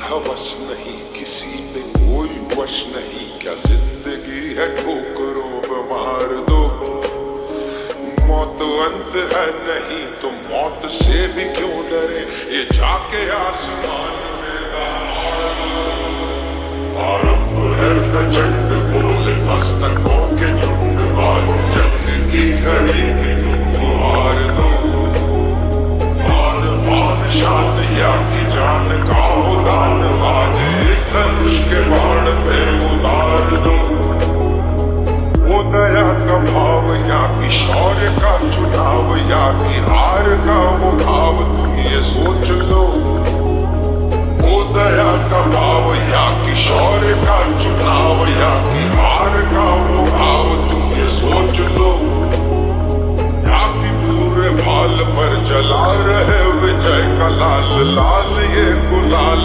हवस नहीं, किसी पे कोई वश नहीं, क्या जिंदगी है ठोकरों पे मार दो। मौत अंत है नहीं तो मौत से भी क्यों डरे, ये जाके आसमान में आरंभ है प्रचंड बोले मस्तकों के झुंड, यज्ञ की घड़ी में तुम हार दो। मान शान या की जान का उदान, आज धनुष के बाण पे उतार दो। वो दया का भाव या कि शौर्य का चुनाव, या कि हार का वो भाव, तुम ये सोच लो। वो दया का भाव या कि शौर्य का चुनाव, या कि हार का वो भाव, तुम ये सोच लो। या कि पूरे भाल पर जला रहे विजय का लाल लाल ये गुलाल।